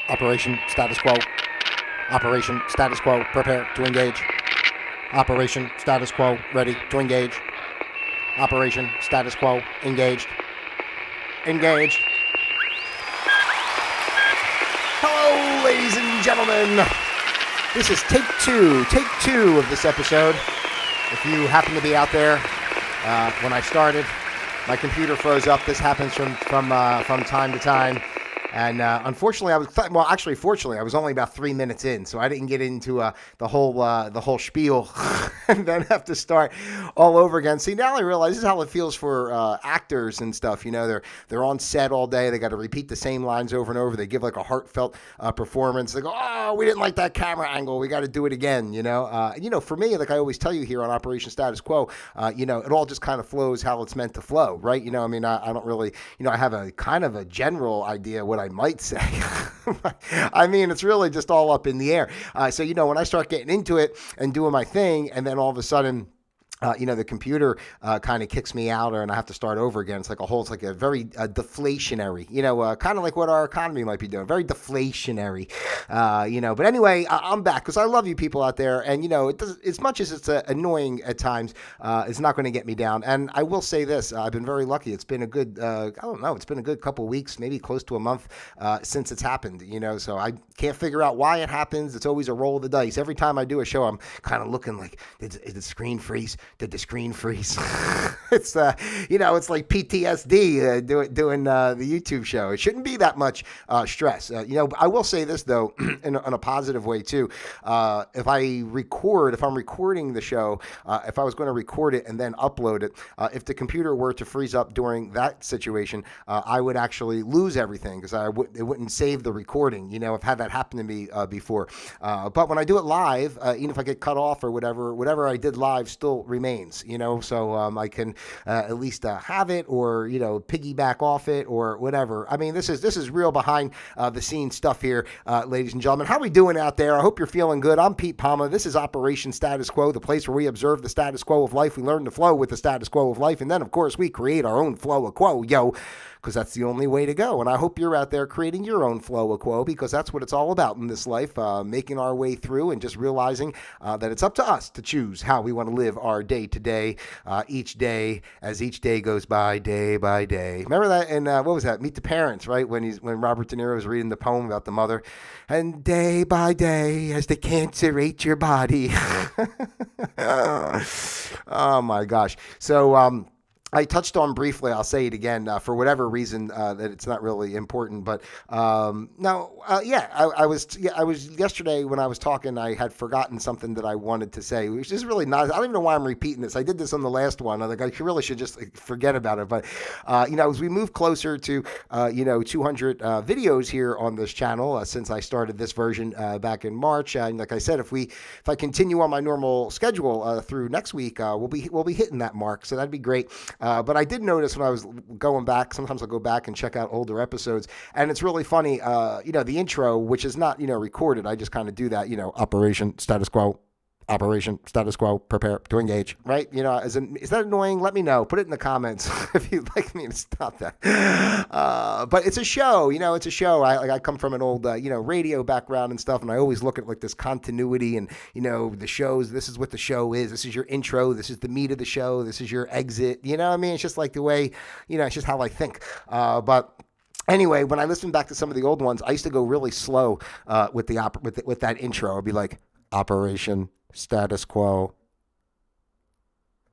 Operation status quo. Operation status quo. Prepare to engage. Operation status quo. Ready to engage. Operation status quo. Engaged. Engaged. Hello, ladies and gentlemen. This is take two of this episode. If you happen to be out there, when I started, my computer froze up. This happens from time to time. And unfortunately, fortunately, I was only about 3 minutes in, so I didn't get into the whole spiel and then have to start all over again. See, now I realize this is how it feels for actors and stuff. You know, they're on set all day. They got to repeat the same lines over and over. They give like a heartfelt performance. They go, "Oh, we didn't like that camera angle. We got to do it again." You know, for me, like I always tell you here on Operation Status Quo, it all just kind of flows how it's meant to flow, right? You know, I mean, I don't really, I have a kind of a general idea what I might say. I mean, it's really just all up in the air. So, when I start getting into it and doing my thing, and then all of a sudden, the computer kind of kicks me out, and I have to start over again. It's like a very deflationary, kind of like what our economy might be doing, very deflationary, But anyway, I'm back because I love you people out there, and it does, as much as it's annoying at times, it's not going to get me down. And I will say this: I've been very lucky. It's been a good, it's been a good couple weeks, maybe close to a month since it's happened. So I can't figure out why it happens. It's always a roll of the dice. Every time I do a show, I'm kind of looking like, did the screen freeze? Did the screen freeze? It's it's like PTSD doing the YouTube show. It shouldn't be that much stress. I will say this though, in a positive way too. If I'm recording the show, if I was going to record it and then upload it, if the computer were to freeze up during that situation, I would actually lose everything because it wouldn't save the recording. I've had that happen to me before. But when I do it live, even if I get cut off or whatever I did live still remains, so I can at least have it or, piggyback off it or whatever. I mean, this is real behind the scenes stuff here, ladies and gentlemen. How we doing out there? I hope you're feeling good. I'm Pete Palma. This is Operation Status Quo, the place where we observe the status quo of life. We learn to flow with the status quo of life. And then, of course, we create our own flow of quo, because that's the only way to go. And I hope you're out there creating your own flow of quo, because that's what it's all about in this life, making our way through and just realizing that it's up to us to choose how we want to live our day to day, each day, as each day goes by, day by day. Remember that in, what was that, Meet the Parents, right? When Robert De Niro was reading the poem about the mother, and day by day as the cancer ate your body. Oh my gosh. So, I touched on briefly, I'll say it again, for whatever reason that it's not really important. But I was yesterday when I was talking, I had forgotten something that I wanted to say, which is really not, I don't even know why I'm repeating this. I did this on the last one. I really should just forget about it. But, as we move closer to, 200 videos here on this channel, since I started this version back in March, and like I said, if I continue on my normal schedule through next week, we'll be hitting that mark. So that'd be great. But I did notice when I was going back, sometimes I'll go back and check out older episodes, and it's really funny, the intro, which is not, recorded. I just kind of do that, Operation Status Quo, Operation Status Quo, prepare to engage, right? Is that annoying? Let me know. Put it in the comments if you'd like me to stop that. But it's a show, it's a show. I come from an old, radio background and stuff, and I always look at like this continuity and, the shows. This is what the show is. This is your intro. This is the meat of the show. This is your exit. You know what I mean? It's just like the way, it's just how I think. But anyway, when I listen back to some of the old ones, I used to go really slow with that intro. I'd be like, Operation Status Quo,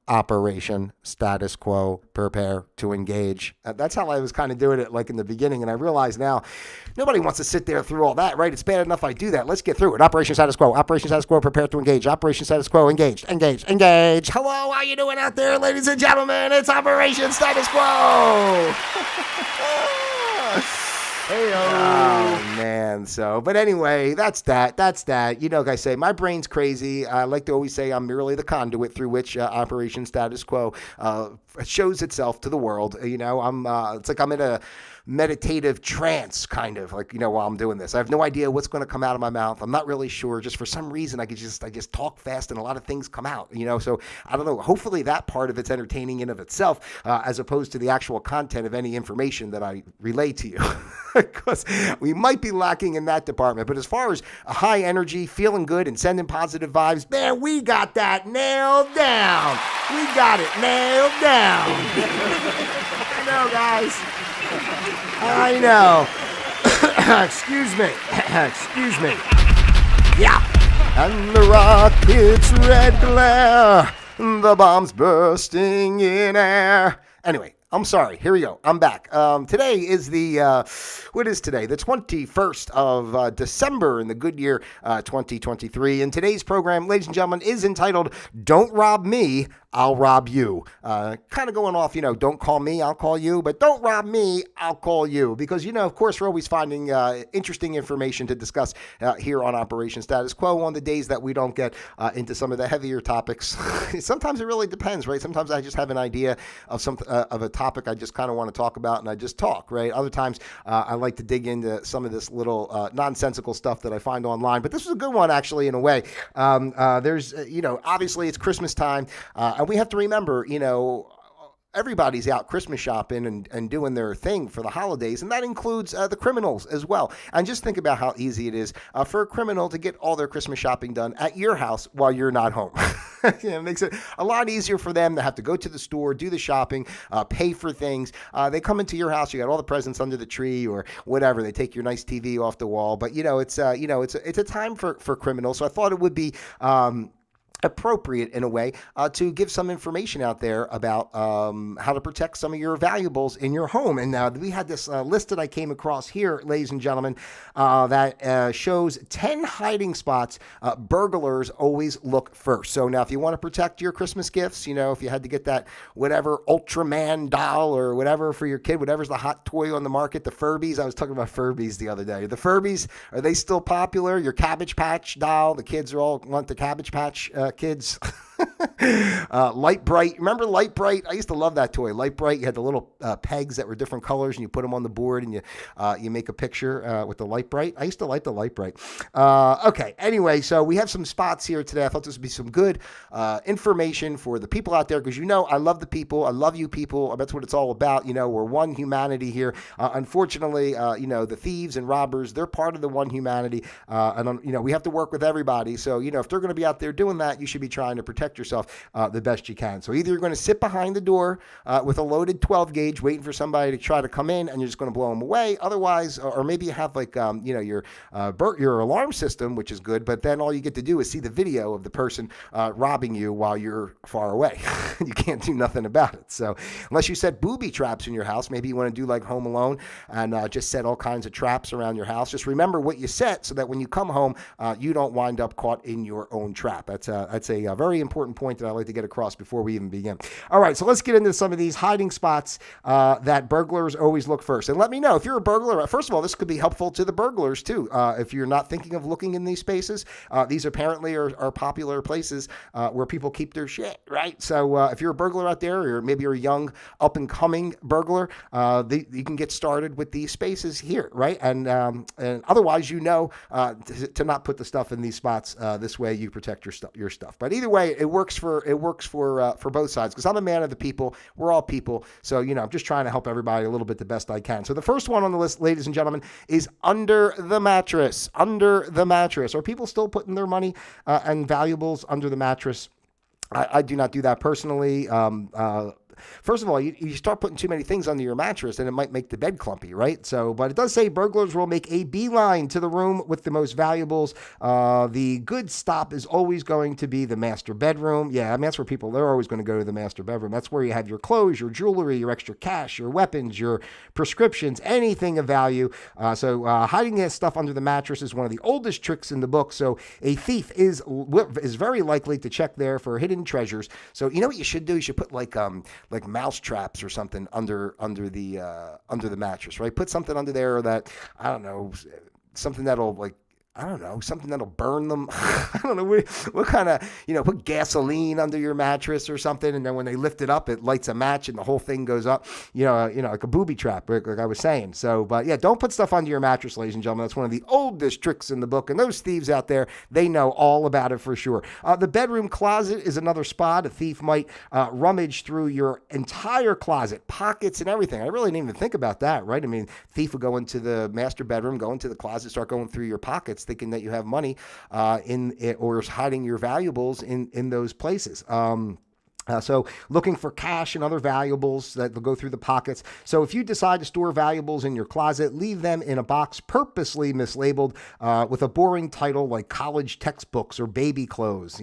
Operation Status Quo, prepare to engage. That's how I was kind of doing it like in the beginning. And I realize now nobody wants to sit there through all that, right? It's bad enough I do that. Let's get through it. Operation Status Quo, Operation Status Quo, prepare to engage. Operation Status Quo, engaged. Hello, how you doing out there, ladies and gentlemen? It's Operation Status Quo. Hey, oh man. So, but anyway, that's that. Like I say, my brain's crazy. I like to always say I'm merely the conduit through which Operation Status Quo shows itself to the world. It's like I'm in a meditative trance, kind of like, while I'm doing this. I have no idea what's going to come out of my mouth. I'm not really sure. Just for some reason, I just talk fast and a lot of things come out, so I don't know. Hopefully that part of it's entertaining in of itself, as opposed to the actual content of any information that I relay to you, because we might be lacking in that department. But as far as a high energy, feeling good and sending positive vibes, man, we got that nailed down. We got it nailed down. I know, guys. I know. Excuse me. Excuse me. Yeah. And the rocket's red glare, the bombs bursting in air. Anyway, I'm sorry. Here we go. I'm back. Today is what is today? The 21st of December in the good year 2023. And today's program, ladies and gentlemen, is entitled Don't Rob Me, I'll Rob You. Kind of going off, don't call me, I'll call you. But don't rob me, I'll call you. Because, of course, we're always finding interesting information to discuss here on Operation Status Quo on the days that we don't get into some of the heavier topics. Sometimes it really depends, right? Sometimes I just have an idea of a topic I just kind of want to talk about, and I just talk, right? Other times I like to dig into some of this little nonsensical stuff that I find online. But this was a good one, actually, in a way. There's, obviously it's Christmas time, and we have to remember, everybody's out Christmas shopping and doing their thing for the holidays, and that includes the criminals as well. And just think about how easy it is for a criminal to get all their Christmas shopping done at your house while you're not home. It makes it a lot easier for them to have to go to the store, do the shopping, pay for things. They come into your house, you got all the presents under the tree or whatever. They take your nice TV off the wall. But it's a time for criminals. So I thought it would be appropriate in a way to give some information out there about how to protect some of your valuables in your home. And we had this list that I came across here, ladies and gentlemen, that shows 10 hiding spots burglars always look first. So now if you want to protect your Christmas gifts, if you had to get that whatever Ultraman doll or whatever for your kid, whatever's the hot toy on the market, the Furbies. I was talking about Furbies the other day. The Furbies, are they still popular? Your Cabbage Patch doll, the kids all want the Cabbage Patch kids. Light Bright. Remember Light Bright? I used to love that toy. Light Bright. You had the little pegs that were different colors, and you put them on the board, and you make a picture with the Light Bright. I used to like the Light Bright. Okay. Anyway, so we have some spots here today. I thought this would be some good information for the people out there, because I love the people. I love you people. That's what it's all about. We're one humanity here. Unfortunately, the thieves and robbers, they're part of the one humanity, and we have to work with everybody. So if they're going to be out there doing that, you should be trying to protect yourself the best you can. So either you're going to sit behind the door with a loaded 12 gauge waiting for somebody to try to come in, and you're just going to blow them away. Otherwise, or maybe you have like your alarm system, which is good, but then all you get to do is see the video of the person robbing you while you're far away. You can't do nothing about it. So unless you set booby traps in your house, maybe you want to do like Home Alone and just set all kinds of traps around your house. Just remember what you set so that when you come home, you don't wind up caught in your own trap. That's a very important point that I like to get across before we even begin. All right, so let's get into some of these hiding spots that burglars always look first. And let me know if you're a burglar. First of all, this could be helpful to the burglars too. If you're not thinking of looking in these spaces, these apparently are popular places where people keep their shit, right? So if you're a burglar out there, or maybe you're a young up-and-coming burglar, you can get started with these spaces here, right? And otherwise, to not put the stuff in these spots. This way, you protect your stuff. But either way, it works for both sides, because I'm a man of the people. We're all people. So, I'm just trying to help everybody a little bit the best I can. So the first one on the list, ladies and gentlemen, is under the mattress. Under the mattress. Are people still putting their money and valuables under the mattress? I do not do that personally. First of all, you start putting too many things under your mattress, and it might make the bed clumpy, right? So, but it does say burglars will make a beeline to the room with the most valuables. The good stop is always going to be the master bedroom. Yeah, I mean, that's where they're always going to go to the master bedroom. That's where you have your clothes, your jewelry, your extra cash, your weapons, your prescriptions, anything of value. So hiding that stuff under the mattress is one of the oldest tricks in the book. So a thief is very likely to check there for hidden treasures. So you know what you should do? You should put like mouse traps or something under the mattress, right? Put something under there that, I don't know, something that'll I don't know, something that'll burn them. I don't know what kind of, put gasoline under your mattress or something, and then when they lift it up, it lights a match and the whole thing goes up. Like a booby trap, like I was saying. So, but yeah, don't put stuff under your mattress, ladies and gentlemen. That's one of the oldest tricks in the book, and those thieves out there, they know all about it for sure. The bedroom closet is another spot a thief might rummage through your entire closet, pockets and everything. I really didn't even think about that, right? I mean, thief would go into the master bedroom, go into the closet, start going through your pockets, thinking that you have money in it, or hiding your valuables in those places. So looking for cash and other valuables that will go through the pockets. So if you decide to store valuables in your closet, leave them in a box purposely mislabeled with a boring title like college textbooks or baby clothes,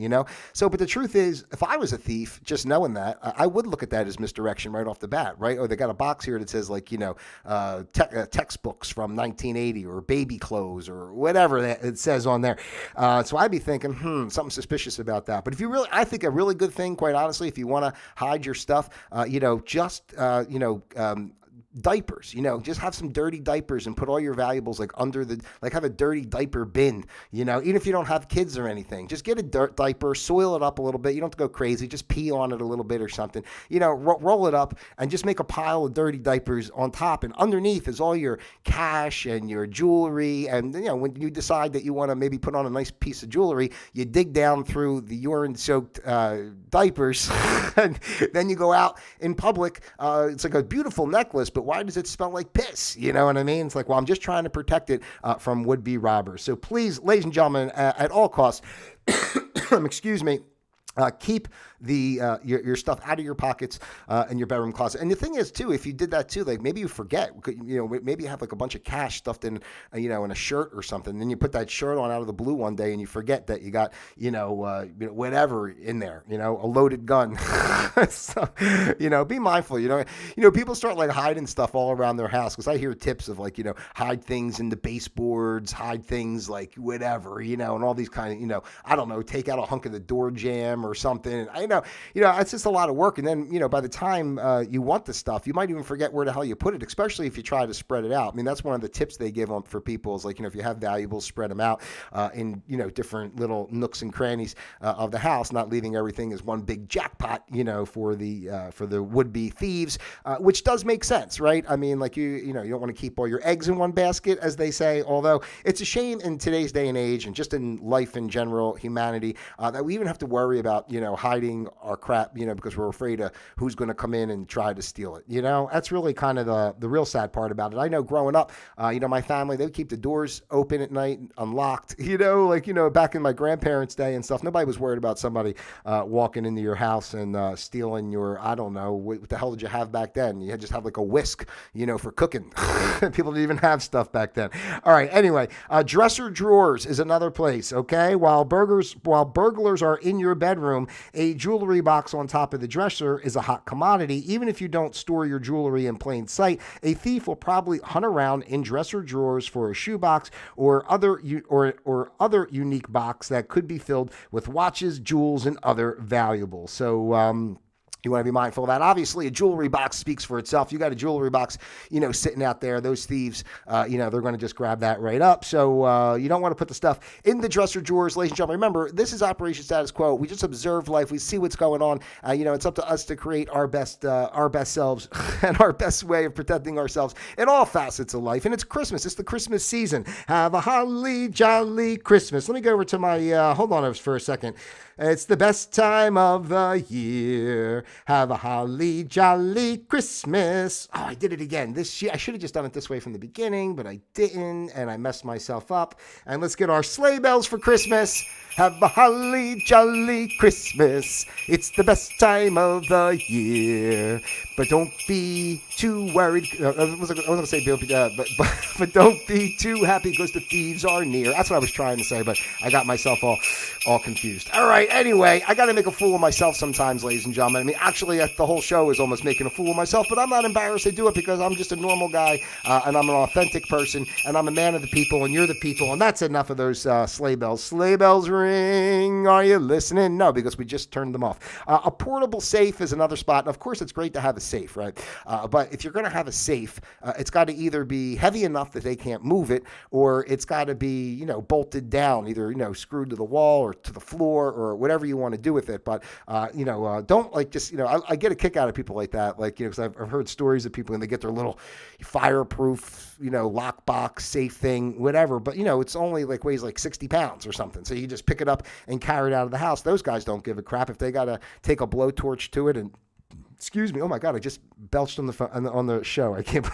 So, but the truth is, if I was a thief, just knowing that, I would look at that as misdirection right off the bat, right? Or they got a box here that says textbooks from 1980 or baby clothes or whatever that it says on there. So I'd be thinking, something suspicious about that. But I think a really good thing, quite honestly, if you want to hide your stuff, diapers, just have some dirty diapers and put all your valuables have a dirty diaper bin, even if you don't have kids or anything, just get a diaper, soil it up a little bit. You don't have to go crazy, just pee on it a little bit or something, roll it up and just make a pile of dirty diapers on top, and underneath is all your cash and your jewelry. And when you decide that you want to maybe put on a nice piece of jewelry, you dig down through the urine soaked diapers and then you go out in public. It's like a beautiful necklace, but why does it smell like piss? You know what I mean? It's like, well, I'm just trying to protect it from would-be robbers. So please, ladies and gentlemen, at all costs, excuse me, keep your stuff out of your pockets in your bedroom closet. And the thing is, too, if you did that too, like maybe you forget, maybe you have like a bunch of cash stuffed in, in a shirt or something. Then you put that shirt on out of the blue one day and you forget that you got, whatever in there, a loaded gun. So, be mindful, people start like hiding stuff all around their house. Cause I hear tips of like, hide things in the baseboards, hide things like whatever, and all these kind of, I don't know, take out a hunk of the door jamb or something. And I know, it's just a lot of work. And then, by the time you want the stuff, you might even forget where the hell you put it, especially if you try to spread it out. I mean, that's one of the tips they give for people is like, if you have valuables, spread them out in, different little nooks and crannies of the house, not leaving everything as one big jackpot, for the would-be thieves, which does make sense, right? I mean, like you don't want to keep all your eggs in one basket, as they say, although it's a shame in today's day and age and just in life in general, humanity, that we even have to worry about, hiding our crap, because we're afraid of who's going to come in and try to steal it. That's really kind of the real sad part about it. I know growing up, my family, they would keep the doors open at night, unlocked, back in my grandparents' day and stuff. Nobody was worried about somebody walking into your house and stealing your, I don't know, what the hell did you have back then? You had just have like a whisk, for cooking. People didn't even have stuff back then. All right. Anyway, dresser drawers is another place. Okay. While burglars are in your bedroom, a jewelry box on top of the dresser is a hot commodity. Even if you don't store your jewelry in plain sight, a thief will probably hunt around in dresser drawers for a shoebox or other unique box that could be filled with watches, jewels, and other valuables. So, you want to be mindful of that. Obviously, a jewelry box speaks for itself. You got a jewelry box, sitting out there. Those thieves, they're going to just grab that right up. So you don't want to put the stuff in the dresser drawers, ladies and gentlemen. Remember, this is Operation Status Quo. We just observe life. We see what's going on. It's up to us to create our best selves and our best way of protecting ourselves in all facets of life. And it's Christmas. It's the Christmas season. Have a holly jolly Christmas. Let me go over to my, hold on for a second. It's the best time of the year. Have a holly jolly Christmas. Oh, I did it again. This year, I should have just done it this way from the beginning, but I didn't, and I messed myself up. And let's get our sleigh bells for Christmas. Have a holly jolly Christmas. It's the best time of the year. But don't be too worried. I was going to say, but don't be too happy because the thieves are near. That's what I was trying to say, but I got myself all confused. All right. Anyway, I got to make a fool of myself sometimes, ladies and gentlemen. I mean, actually, the whole show is almost making a fool of myself, but I'm not embarrassed to do it because I'm just a normal guy, and I'm an authentic person, and I'm a man of the people, and you're the people, and that's enough of those sleigh bells. Sleigh bells ring. Are you listening? No, because we just turned them off. A portable safe is another spot, and of course, it's great to have a safe, right? But if you're going to have a safe, it's got to either be heavy enough that they can't move it, or it's got to be, bolted down, either, screwed to the wall or to the floor or whatever you want to do with it. But, don't I get a kick out of people like that. Because I've heard stories of people and they get their little fireproof, lockbox safe thing, whatever. But, it's only weighs 60 pounds or something. So you just pick it up and carry it out of the house. Those guys don't give a crap if they got to take a blowtorch to it and, excuse me. Oh my God! I just belched on the show. I can't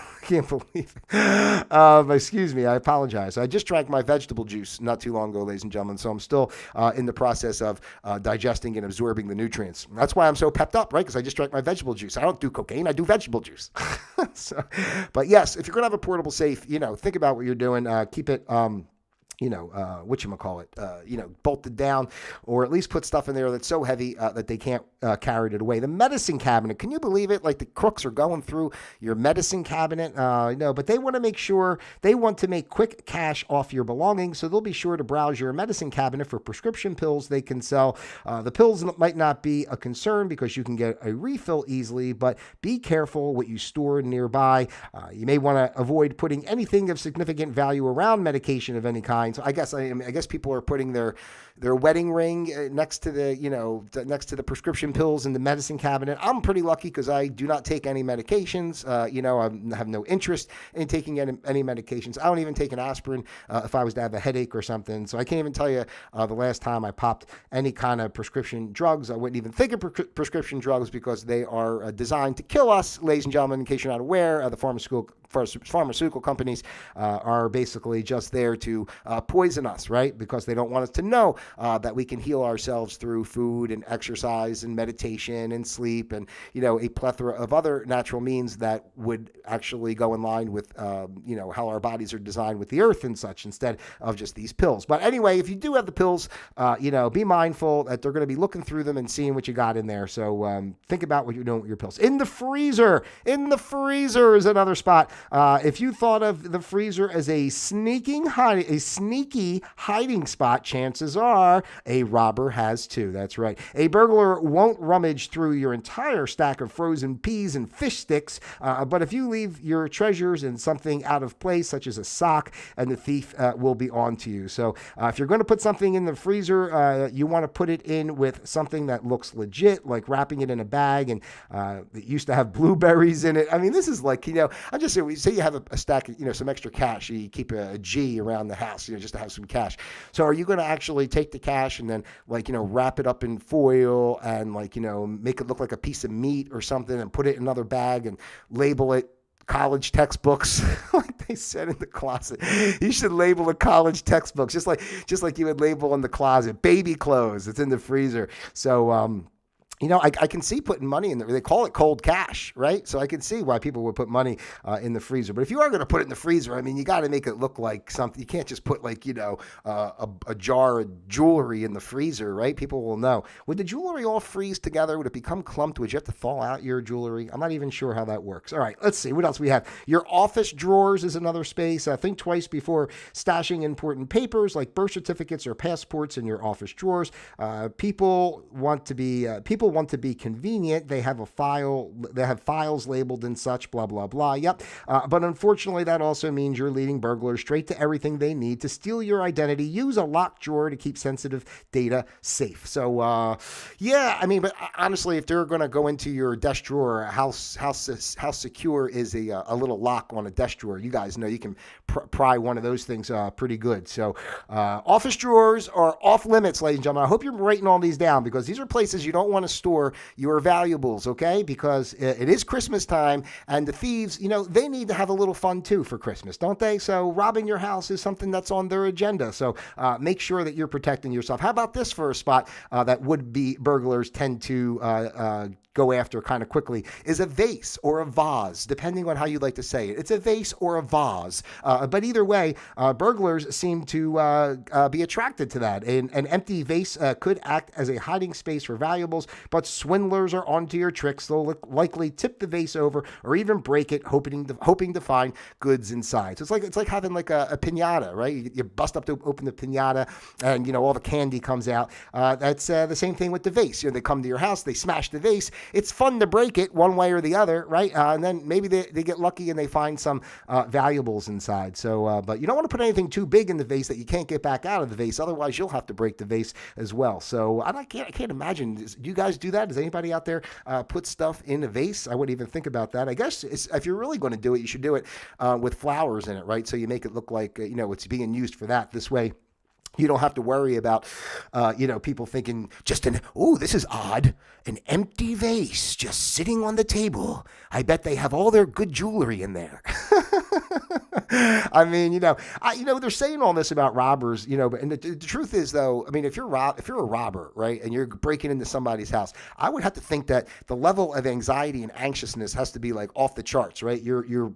believe it. Excuse me. I apologize. I just drank my vegetable juice not too long ago, ladies and gentlemen. So I'm still in the process of digesting and absorbing the nutrients. That's why I'm so pepped up, right? Because I just drank my vegetable juice. I don't do cocaine. I do vegetable juice. But yes, if you're gonna have a portable safe, think about what you're doing. Keep it. Bolted down, or at least put stuff in there that's so heavy that they can't carry it away. The medicine cabinet, can you believe it? The crooks are going through your medicine cabinet, but they want to make quick cash off your belongings, so they'll be sure to browse your medicine cabinet for prescription pills they can sell. The pills might not be a concern because you can get a refill easily, but be careful what you store nearby. You may want to avoid putting anything of significant value around medication of any kind. So I guess people are putting their wedding ring next to the prescription pills in the medicine cabinet. I'm pretty lucky because I do not take any medications. I have no interest in taking any medications. I don't even take an aspirin if I was to have a headache or something. So I can't even tell you the last time I popped any kind of prescription drugs. I wouldn't even think of prescription drugs because they are designed to kill us, ladies and gentlemen. In case you're not aware, the pharmaceutical companies are basically just there to poison us, right? Because they don't want us to know that we can heal ourselves through food and exercise and meditation and sleep and, a plethora of other natural means that would actually go in line with, how our bodies are designed with the earth and such instead of just these pills. But anyway, if you do have the pills, be mindful that they're going to be looking through them and seeing what you got in there. So think about what you're doing with your pills. In the freezer is another spot. If you thought of the freezer as a sneaky hiding spot, chances are a robber has too. That's right. A burglar won't rummage through your entire stack of frozen peas and fish sticks, but if you leave your treasures in something out of place, such as a sock, and the thief will be on to you. So if you're going to put something in the freezer, you want to put it in with something that looks legit, like wrapping it in a bag, and it used to have blueberries in it. I mean, this is I'm just saying, say you have a stack of, some extra cash, you keep a G around the house, just to have some cash. So are you going to actually take the cash and then wrap it up in foil and make it look like a piece of meat or something and put it in another bag and label it college textbooks, like they said in the closet? You should label the college textbooks just like you would label in the closet baby clothes. It's in the freezer. So I can see putting money in there. They call it cold cash, right? So I can see why people would put money in the freezer. But if you are going to put it in the freezer, I mean, you got to make it look like something. You can't just put a jar of jewelry in the freezer, right? People will know. Would the jewelry all freeze together? Would it become clumped? Would you have to thaw out your jewelry? I'm not even sure how that works. All right, let's see. What else we have? Your office drawers is another space. Think twice before stashing important papers like birth certificates or passports in your office drawers. People want to be convenient. They have files labeled and such, blah, blah, blah. Yep. But unfortunately, that also means you're leading burglars straight to everything they need to steal your identity. Use a locked drawer to keep sensitive data safe. So, but honestly, if they're going to go into your desk drawer, how secure is a little lock on a desk drawer? You guys know you can pry one of those things pretty good. So, office drawers are off limits, ladies and gentlemen. I hope you're writing all these down because these are places you don't want to store your valuables, okay? Because it is Christmas time, and the thieves, they need to have a little fun too for Christmas, don't they? So robbing your house is something that's on their agenda. So make sure that you're protecting yourself. How about this for a spot that would-be burglars tend to go after kind of quickly, is a vase or a vase, depending on how you like to say it. It's a vase or a vase. But either way, burglars seem to be attracted to that. An empty vase could act as a hiding space for valuables, but swindlers are onto your tricks. They'll likely tip the vase over or even break it, hoping to find goods inside. So it's like having like a piñata, right? You bust up to open the piñata, and all the candy comes out. That's the same thing with the vase. They come to your house, they smash the vase. It's fun to break it one way or the other, right? And then maybe they get lucky and they find some valuables inside. So, but you don't want to put anything too big in the vase that you can't get back out of the vase. Otherwise, you'll have to break the vase as well. So I can't imagine. Do you guys do that? Does anybody out there put stuff in a vase? I wouldn't even think about that. I guess if you're really going to do it, you should do it with flowers in it, right? So you make it look like it's being used for that. This way, you don't have to worry about, people thinking this is odd. An empty vase just sitting on the table. I bet they have all their good jewelry in there. I mean, they're saying all this about robbers, but and the truth is, though, I mean, if you're a robber, right, and you're breaking into somebody's house, I would have to think that the level of anxiety and anxiousness has to be like off the charts, right? You're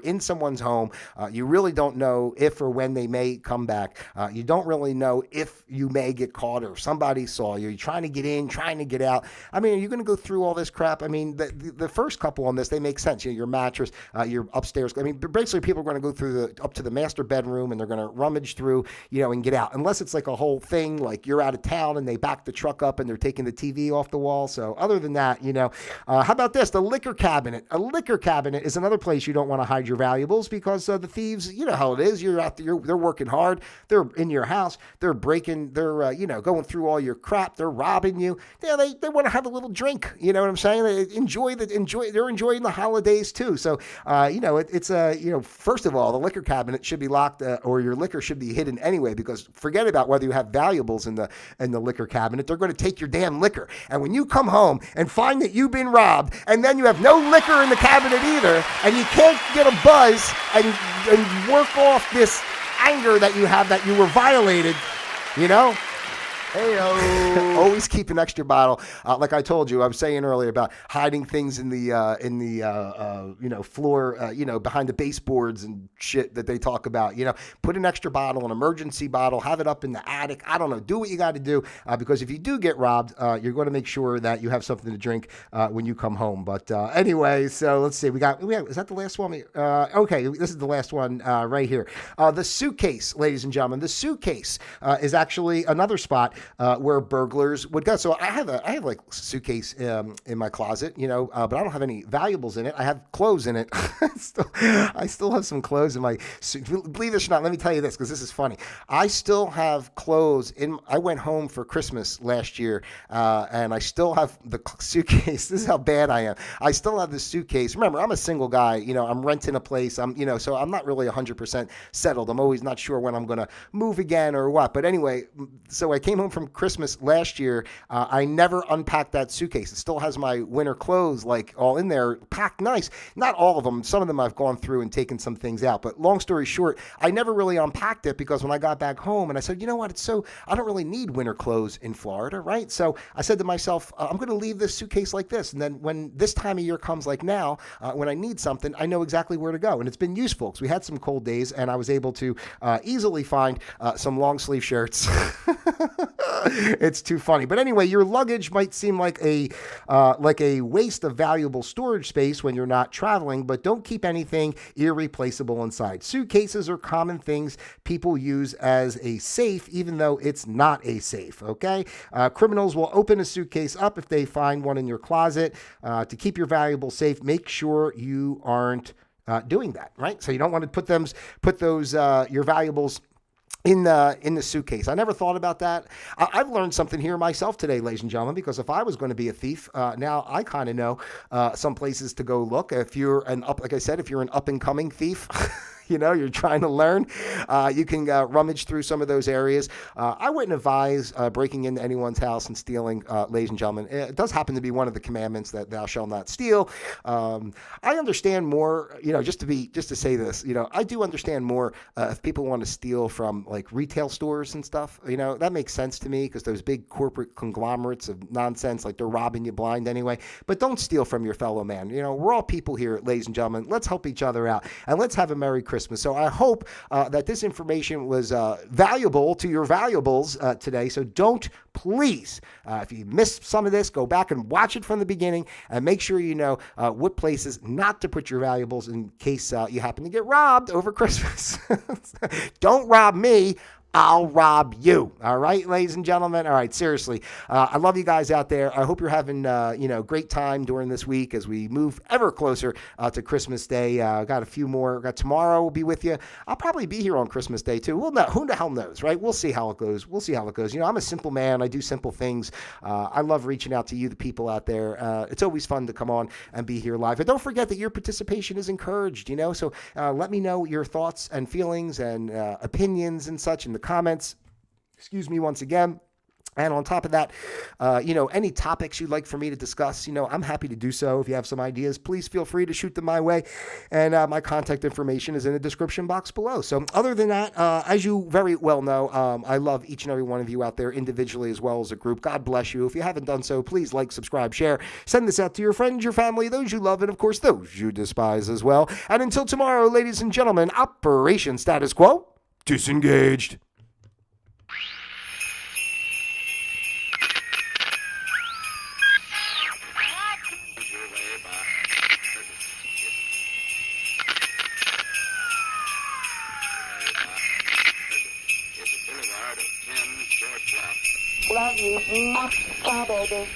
in someone's home. You really don't know if or when they may come back. You don't really know if you may get caught or somebody saw you. You're trying to get in, trying to get out. I mean, are you going to go through all this crap? I mean, the first couple on this, they make sense. Your mattress, your upstairs. I mean, basically, people are going to go through up to the master bedroom, and they're going to rummage through, and get out. Unless it's like a whole thing, like you're out of town and they back the truck up and they're taking the TV off the wall. So other than that, how about this? The liquor cabinet. A liquor cabinet is another place you don't want to hide your valuables, because the thieves, you know how it is. You're out there, they're working hard. They're in your house. They're breaking. They're going through all your crap. They're robbing you. They want to have a little drink. You know what I'm saying? They enjoy. They're enjoying the holidays too. So first of all, the liquor cabinet should be locked, or your liquor should be hidden anyway. Because forget about whether you have valuables in the liquor cabinet. They're going to take your damn liquor. And when you come home and find that you've been robbed, and then you have no liquor in the cabinet either, and you can't get a buzz and work off this anger that you have that you were violated, Hey-o. Always keep an extra bottle. Like I told you, I was saying earlier about hiding things in the floor, behind the baseboards and shit that they talk about. Put an extra bottle, an emergency bottle, have it up in the attic. I don't know. Do what you got to do, because if you do get robbed, you're going to make sure that you have something to drink when you come home. But anyway, so let's see. We got. Is that the last one? Okay, this is the last one right here. The suitcase, ladies and gentlemen. The suitcase is actually another spot where burglars would go. So I have like a suitcase in my closet, but I don't have any valuables in it. I have clothes in it. I still have some clothes in my suit. Believe this or not, let me tell you this, because this is funny. I still have clothes I went home for Christmas last year, and I still have the suitcase. This is how bad I am. I still have the suitcase. Remember, I'm a single guy. I'm renting a place. So I'm not really 100% settled. I'm always not sure when I'm going to move again or what. But anyway, so I came home from Christmas last year. I never unpacked that suitcase. It still has my winter clothes like all in there, packed nice. Not all of them. Some of them I've gone through and taken some things out. But long story short, I never really unpacked it, because when I got back home and I said, you know what, I don't really need winter clothes in Florida, right? So I said to myself, I'm going to leave this suitcase like this. And then when this time of year comes, like now, when I need something, I know exactly where to go. And it's been useful, because we had some cold days and I was able to easily find some long sleeve shirts. It's too funny. But anyway, your luggage might seem like a waste of valuable storage space when you're not traveling, but don't keep anything irreplaceable inside. Suitcases are common things people use as a safe, even though it's not a safe, okay? Criminals will open a suitcase up if they find one in your closet. To keep your valuables safe, make sure you aren't doing that, right? So you don't want to put those your valuables in the suitcase. I never thought about that. I've learned something here myself today, ladies and gentlemen, because if I was going to be a thief, now I kind of know some places to go look. If you're like I said, if you're an up and coming thief, you're trying to learn, you can rummage through some of those areas. I wouldn't advise breaking into anyone's house and stealing, ladies and gentlemen. It does happen to be one of the commandments that thou shalt not steal. I understand more, just to say this, I do understand more if people want to steal from like retail stores and stuff. That makes sense to me because those big corporate conglomerates of nonsense, like they're robbing you blind anyway. But don't steal from your fellow man. We're all people here, ladies and gentlemen. Let's help each other out and let's have a Merry Christmas. So I hope that this information was valuable to your valuables today. So don't, please, if you missed some of this, go back and watch it from the beginning and make sure you know what places not to put your valuables in case you happen to get robbed over Christmas. Don't rob me. I'll rob you. All right, ladies and gentlemen. All right, seriously. I love you guys out there. I hope you're having, great time during this week as we move ever closer to Christmas Day. Got a few more. Got tomorrow. We'll be with you. I'll probably be here on Christmas Day too. Well, no, who the hell knows, right? We'll see how it goes. I'm a simple man. I do simple things. I love reaching out to you, the people out there. It's always fun to come on and be here live. And don't forget that your participation is encouraged, So let me know your thoughts and feelings and opinions and such in the comments. Excuse me once again. And on top of that, any topics you'd like for me to discuss, I'm happy to do so. If you have some ideas, please feel free to shoot them my way. And my contact information is in the description box below. So other than that, as you very well know, I love each and every one of you out there individually as well as a group. God bless you. If you haven't done so, please like, subscribe, share. Send this out to your friends, your family, those you love, and of course, those you despise as well. And until tomorrow, ladies and gentlemen, Operation Status Quo, disengaged. Love you, baby.